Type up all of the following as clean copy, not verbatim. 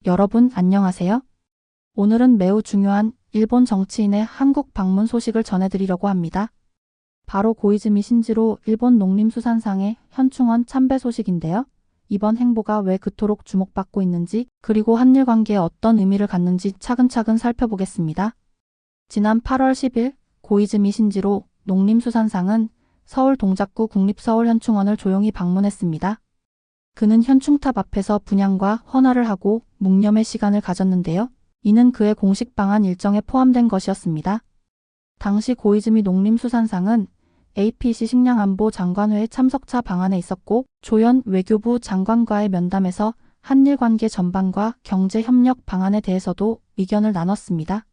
여러분 안녕하세요. 오늘은 매우 중요한 일본 정치인의 한국 방문 소식을 전해드리려고 합니다. 바로 고이즈미 신지로 일본 농림수산상의 현충원 참배 소식인데요. 이번 행보가 왜 그토록 주목받고 있는지, 그리고 한일 관계에 어떤 의미를 갖는지 차근차근 살펴보겠습니다. 지난 8월 10일 고이즈미 신지로 농림수산상은 서울 동작구 국립서울현충원을 조용히 방문했습니다. 그는 현충탑 앞에서 분향과 헌화를 하고 묵념의 시간을 가졌는데요. 이는 그의 공식 방한 일정에 포함된 것이었습니다. 당시 고이즈미 농림수산상은 APC 식량안보 장관회의 참석차 방한에 있었고, 조현 외교부 장관과의 면담에서 한일 관계 전반과 경제협력 방안에 대해서도 의견을 나눴습니다.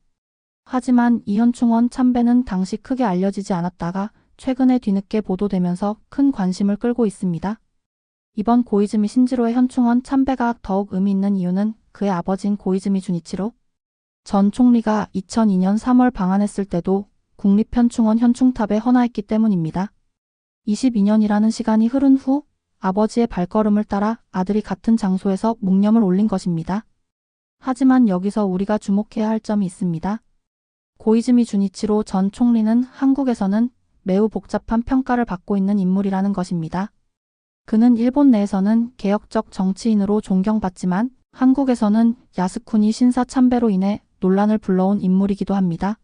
하지만 이 현충원 참배는 당시 크게 알려지지 않았다가 최근에 뒤늦게 보도되면서 큰 관심을 끌고 있습니다. 이번 고이즈미 신지로의 현충원 참배가 더욱 의미 있는 이유는 그의 아버지인 고이즈미 준이치로 전 총리가 2002년 3월 방한했을 때도 국립현충원 현충탑에 헌화했기 때문입니다. 22년이라는 시간이 흐른 후 아버지의 발걸음을 따라 아들이 같은 장소에서 묵념을 올린 것입니다. 하지만 여기서 우리가 주목해야 할 점이 있습니다. 고이즈미 준이치로 전 총리는 한국에서는 매우 복잡한 평가를 받고 있는 인물이라는 것입니다. 그는 일본 내에서는 개혁적 정치인으로 존경받지만 한국에서는 야스쿠니 신사 참배로 인해 논란을 불러온 인물이기도 합니다.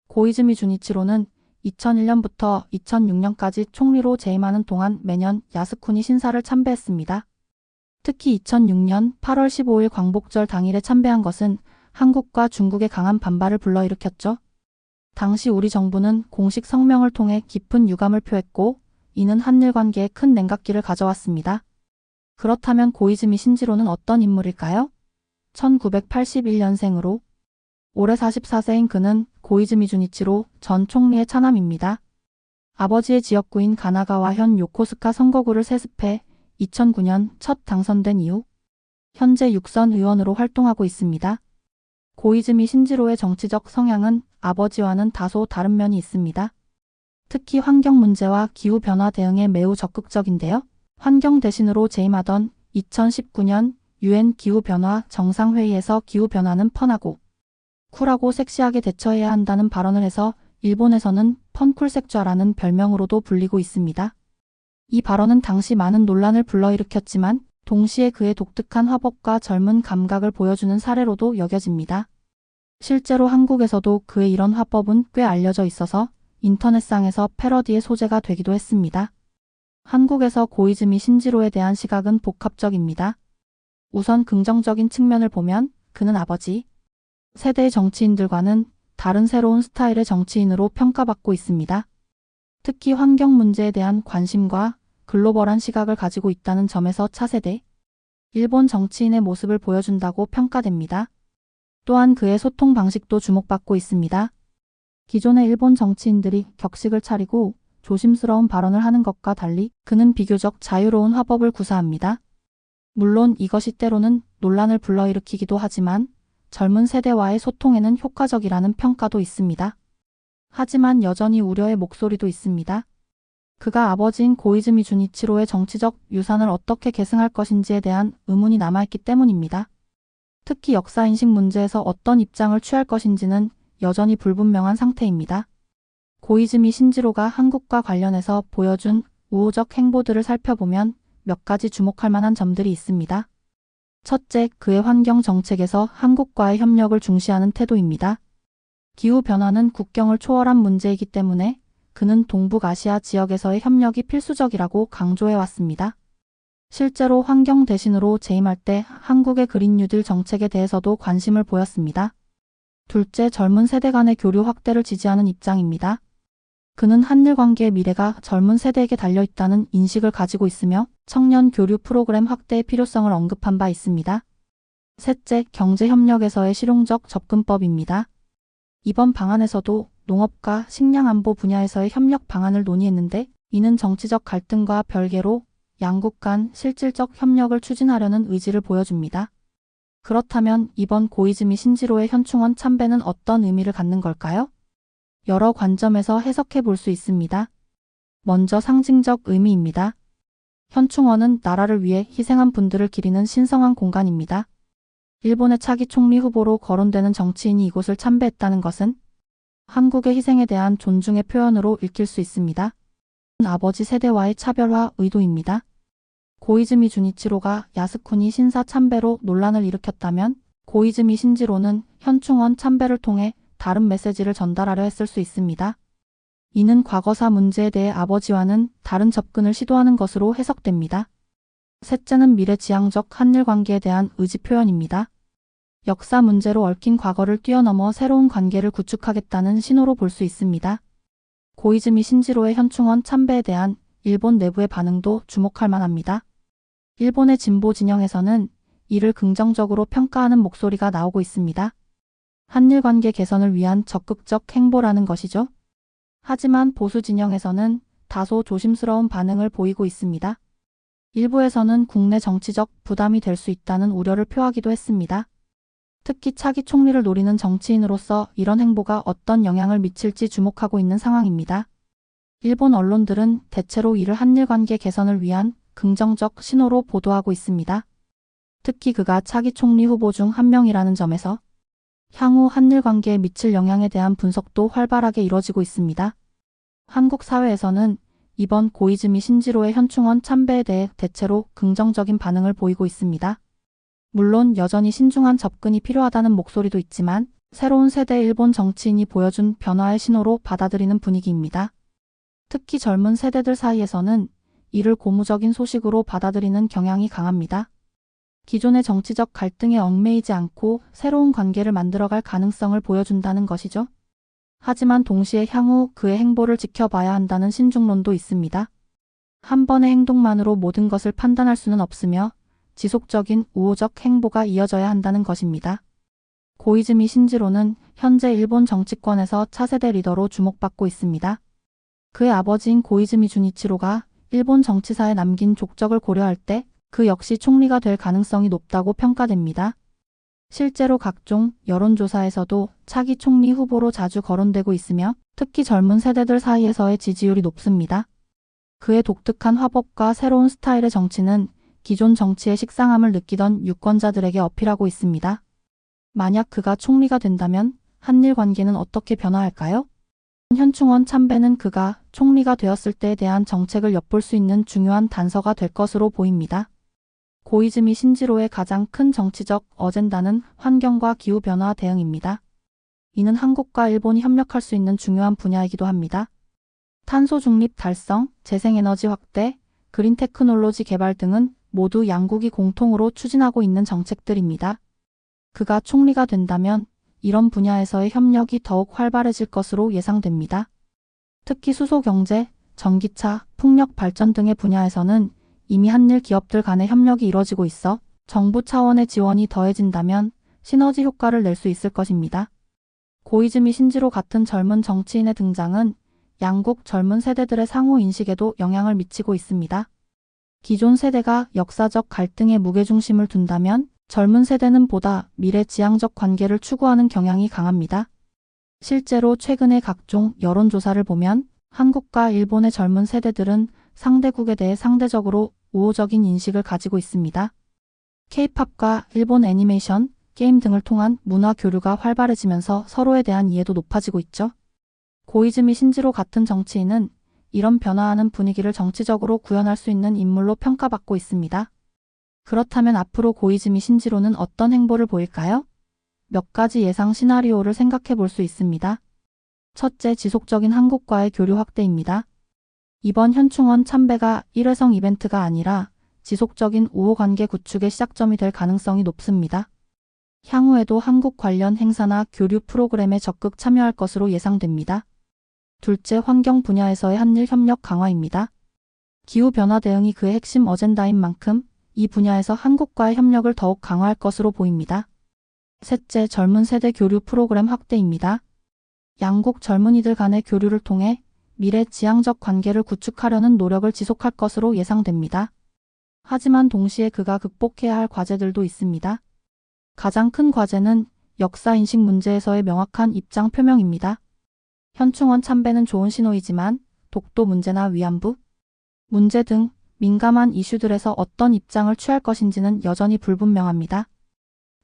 고이즈미 준이치로는 2001년부터 2006년까지 총리로 재임하는 동안 매년 야스쿠니 신사를 참배했습니다. 특히 2006년 8월 15일 광복절 당일에 참배한 것은 한국과 중국의 강한 반발을 불러일으켰죠. 당시 우리 정부는 공식 성명을 통해 깊은 유감을 표했고, 이는 한일 관계에 큰 냉각기를 가져왔습니다. 그렇다면 고이즈미 신지로는 어떤 인물일까요? 1981년생으로 올해 44세인 그는 고이즈미 준이치로 전 총리의 차남입니다. 아버지의 지역구인 가나가와 현 요코스카 선거구를 세습해 2009년 첫 당선된 이후 현재 6선 의원으로 활동하고 있습니다. 고이즈미 신지로의 정치적 성향은 아버지와는 다소 다른 면이 있습니다. 특히 환경 문제와 기후 변화 대응에 매우 적극적인데요. 환경 대신으로 재임하던 2019년 UN 기후변화 정상회의에서 기후변화는 펀하고 쿨하고 섹시하게 대처해야 한다는 발언을 해서 일본에서는 펀쿨색좌라는 별명으로도 불리고 있습니다. 이 발언은 당시 많은 논란을 불러일으켰지만 동시에 그의 독특한 화법과 젊은 감각을 보여주는 사례로도 여겨집니다. 실제로 한국에서도 그의 이런 화법은 꽤 알려져 있어서 인터넷상에서 패러디의 소재가 되기도 했습니다. 한국에서 고이즈미 신지로에 대한 시각은 복합적입니다. 우선 긍정적인 측면을 보면 그는 아버지 세대의 정치인들과는 다른 새로운 스타일의 정치인으로 평가받고 있습니다. 특히 환경 문제에 대한 관심과 글로벌한 시각을 가지고 있다는 점에서 차세대 일본 정치인의 모습을 보여준다고 평가됩니다. 또한 그의 소통 방식도 주목받고 있습니다. 기존의 일본 정치인들이 격식을 차리고 조심스러운 발언을 하는 것과 달리 그는 비교적 자유로운 화법을 구사합니다. 물론 이것이 때로는 논란을 불러일으키기도 하지만 젊은 세대와의 소통에는 효과적이라는 평가도 있습니다. 하지만 여전히 우려의 목소리도 있습니다. 그가 아버지인 고이즈미 준이치로의 정치적 유산을 어떻게 계승할 것인지에 대한 의문이 남아있기 때문입니다. 특히 역사인식 문제에서 어떤 입장을 취할 것인지는 여전히 불분명한 상태입니다. 고이즈미 신지로가 한국과 관련해서 보여준 우호적 행보들을 살펴보면 몇 가지 주목할 만한 점들이 있습니다. 첫째, 그의 환경 정책에서 한국과의 협력을 중시하는 태도입니다. 기후변화는 국경을 초월한 문제이기 때문에 그는 동북아시아 지역에서의 협력이 필수적이라고 강조해왔습니다. 실제로 환경 대신으로 재임할 때 한국의 그린 뉴딜 정책에 대해서도 관심을 보였습니다. 둘째, 젊은 세대 간의 교류 확대를 지지하는 입장입니다. 그는 한일 관계의 미래가 젊은 세대에게 달려있다는 인식을 가지고 있으며 청년 교류 프로그램 확대의 필요성을 언급한 바 있습니다. 셋째, 경제협력에서의 실용적 접근법입니다. 이번 방안에서도 농업과 식량안보 분야에서의 협력 방안을 논의했는데, 이는 정치적 갈등과 별개로 양국 간 실질적 협력을 추진하려는 의지를 보여줍니다. 그렇다면 이번 고이즈미 신지로의 현충원 참배는 어떤 의미를 갖는 걸까요? 여러 관점에서 해석해 볼 수 있습니다. 먼저 상징적 의미입니다. 현충원은 나라를 위해 희생한 분들을 기리는 신성한 공간입니다. 일본의 차기 총리 후보로 거론되는 정치인이 이곳을 참배했다는 것은 한국의 희생에 대한 존중의 표현으로 읽힐 수 있습니다. 아버지 세대와의 차별화 의도입니다. 고이즈미 주니치로가 야스쿠니 신사 참배로 논란을 일으켰다면 고이즈미 신지로는 현충원 참배를 통해 다른 메시지를 전달하려 했을 수 있습니다. 이는 과거사 문제에 대해 아버지와는 다른 접근을 시도하는 것으로 해석됩니다. 셋째는 미래지향적 한일 관계에 대한 의지 표현입니다. 역사 문제로 얽힌 과거를 뛰어넘어 새로운 관계를 구축하겠다는 신호로 볼 수 있습니다. 고이즈미 신지로의 현충원 참배에 대한 일본 내부의 반응도 주목할 만합니다. 일본의 진보 진영에서는 이를 긍정적으로 평가하는 목소리가 나오고 있습니다. 한일 관계 개선을 위한 적극적 행보라는 것이죠. 하지만 보수 진영에서는 다소 조심스러운 반응을 보이고 있습니다. 일부에서는 국내 정치적 부담이 될 수 있다는 우려를 표하기도 했습니다. 특히 차기 총리를 노리는 정치인으로서 이런 행보가 어떤 영향을 미칠지 주목하고 있는 상황입니다. 일본 언론들은 대체로 이를 한일 관계 개선을 위한 긍정적 신호로 보도하고 있습니다. 특히 그가 차기 총리 후보 중 한 명이라는 점에서 향후 한일 관계에 미칠 영향에 대한 분석도 활발하게 이뤄지고 있습니다. 한국 사회에서는 이번 고이즈미 신지로의 현충원 참배에 대해 대체로 긍정적인 반응을 보이고 있습니다. 물론 여전히 신중한 접근이 필요하다는 목소리도 있지만 새로운 세대 일본 정치인이 보여준 변화의 신호로 받아들이는 분위기입니다. 특히 젊은 세대들 사이에서는 이를 고무적인 소식으로 받아들이는 경향이 강합니다. 기존의 정치적 갈등에 얽매이지 않고 새로운 관계를 만들어갈 가능성을 보여준다는 것이죠. 하지만 동시에 향후 그의 행보를 지켜봐야 한다는 신중론도 있습니다. 한 번의 행동만으로 모든 것을 판단할 수는 없으며 지속적인 우호적 행보가 이어져야 한다는 것입니다. 고이즈미 신지로는 현재 일본 정치권에서 차세대 리더로 주목받고 있습니다. 그의 아버지인 고이즈미 주니치로가 일본 정치사에 남긴 족적을 고려할 때 그 역시 총리가 될 가능성이 높다고 평가됩니다. 실제로 각종 여론조사에서도 차기 총리 후보로 자주 거론되고 있으며 특히 젊은 세대들 사이에서의 지지율이 높습니다. 그의 독특한 화법과 새로운 스타일의 정치는 기존 정치의 식상함을 느끼던 유권자들에게 어필하고 있습니다. 만약 그가 총리가 된다면 한일 관계는 어떻게 변화할까요? 현충원 참배는 그가 총리가 되었을 때에 대한 정책을 엿볼 수 있는 중요한 단서가 될 것으로 보입니다. 고이즈미 신지로의 가장 큰 정치적 어젠다는 환경과 기후변화 대응입니다. 이는 한국과 일본이 협력할 수 있는 중요한 분야이기도 합니다. 탄소 중립 달성, 재생에너지 확대, 그린 테크놀로지 개발 등은 모두 양국이 공통으로 추진하고 있는 정책들입니다. 그가 총리가 된다면 이런 분야에서의 협력이 더욱 활발해질 것으로 예상됩니다. 특히 수소경제, 전기차, 풍력 발전 등의 분야에서는 이미 한일 기업들 간의 협력이 이뤄지고 있어 정부 차원의 지원이 더해진다면 시너지 효과를 낼 수 있을 것입니다. 고이즈미 신지로 같은 젊은 정치인의 등장은 양국 젊은 세대들의 상호 인식에도 영향을 미치고 있습니다. 기존 세대가 역사적 갈등에 무게중심을 둔다면 젊은 세대는 보다 미래지향적 관계를 추구하는 경향이 강합니다. 실제로 최근의 각종 여론조사를 보면 한국과 일본의 젊은 세대들은 상대국에 대해 상대적으로 우호적인 인식을 가지고 있습니다. K-팝과 일본 애니메이션, 게임 등을 통한 문화 교류가 활발해지면서 서로에 대한 이해도 높아지고 있죠. 고이즈미 신지로 같은 정치인은 이런 변화하는 분위기를 정치적으로 구현할 수 있는 인물로 평가받고 있습니다. 그렇다면 앞으로 고이즈미 신지로는 어떤 행보를 보일까요? 몇 가지 예상 시나리오를 생각해 볼 수 있습니다. 첫째, 지속적인 한국과의 교류 확대입니다. 이번 현충원 참배가 일회성 이벤트가 아니라 지속적인 우호관계 구축의 시작점이 될 가능성이 높습니다. 향후에도 한국 관련 행사나 교류 프로그램에 적극 참여할 것으로 예상됩니다. 둘째, 환경 분야에서의 한일 협력 강화입니다. 기후변화 대응이 그의 핵심 어젠다인 만큼 이 분야에서 한국과의 협력을 더욱 강화할 것으로 보입니다. 셋째, 젊은 세대 교류 프로그램 확대입니다. 양국 젊은이들 간의 교류를 통해 미래 지향적 관계를 구축하려는 노력을 지속할 것으로 예상됩니다. 하지만 동시에 그가 극복해야 할 과제들도 있습니다. 가장 큰 과제는 역사인식 문제에서의 명확한 입장 표명입니다. 현충원 참배는 좋은 신호이지만 독도 문제나 위안부 문제 등 민감한 이슈들에서 어떤 입장을 취할 것인지는 여전히 불분명합니다.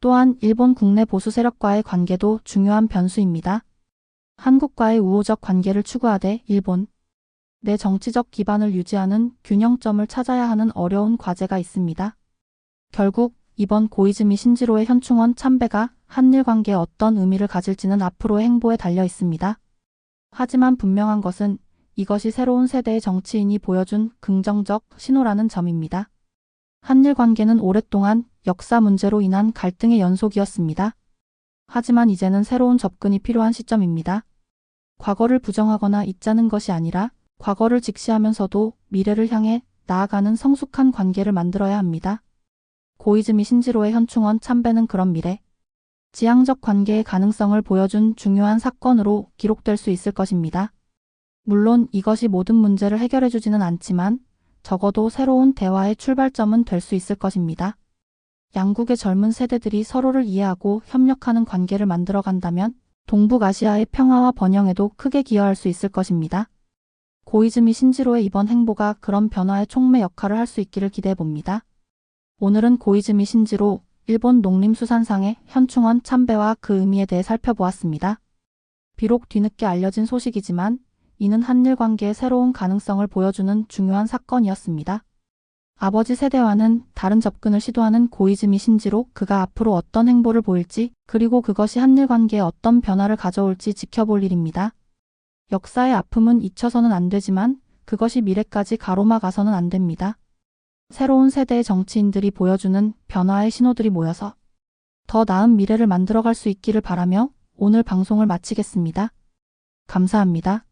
또한 일본 국내 보수 세력과의 관계도 중요한 변수입니다. 한국과의 우호적 관계를 추구하되 일본 내 정치적 기반을 유지하는 균형점을 찾아야 하는 어려운 과제가 있습니다. 결국 이번 고이즈미 신지로의 현충원 참배가 한일 관계에 어떤 의미를 가질지는 앞으로의 행보에 달려 있습니다. 하지만 분명한 것은 이것이 새로운 세대의 정치인이 보여준 긍정적 신호라는 점입니다. 한일 관계는 오랫동안 역사 문제로 인한 갈등의 연속이었습니다. 하지만 이제는 새로운 접근이 필요한 시점입니다. 과거를 부정하거나 잇자는 것이 아니라 과거를 직시하면서도 미래를 향해 나아가는 성숙한 관계를 만들어야 합니다. 고이즈미 신지로의 현충원 참배는 그런 미래, 지향적 관계의 가능성을 보여준 중요한 사건으로 기록될 수 있을 것입니다. 물론 이것이 모든 문제를 해결해주지는 않지만 적어도 새로운 대화의 출발점은 될 수 있을 것입니다. 양국의 젊은 세대들이 서로를 이해하고 협력하는 관계를 만들어간다면 동북아시아의 평화와 번영에도 크게 기여할 수 있을 것입니다. 고이즈미 신지로의 이번 행보가 그런 변화의 촉매 역할을 할 수 있기를 기대해봅니다. 오늘은 고이즈미 신지로 일본 농림수산상의 현충원 참배와 그 의미에 대해 살펴보았습니다. 비록 뒤늦게 알려진 소식이지만 이는 한일 관계의 새로운 가능성을 보여주는 중요한 사건이었습니다. 아버지 세대와는 다른 접근을 시도하는 고이즈미 신지로 그가 앞으로 어떤 행보를 보일지 그리고 그것이 한일 관계에 어떤 변화를 가져올지 지켜볼 일입니다. 역사의 아픔은 잊혀서는 안 되지만 그것이 미래까지 가로막아서는 안 됩니다. 새로운 세대의 정치인들이 보여주는 변화의 신호들이 모여서 더 나은 미래를 만들어갈 수 있기를 바라며 오늘 방송을 마치겠습니다. 감사합니다.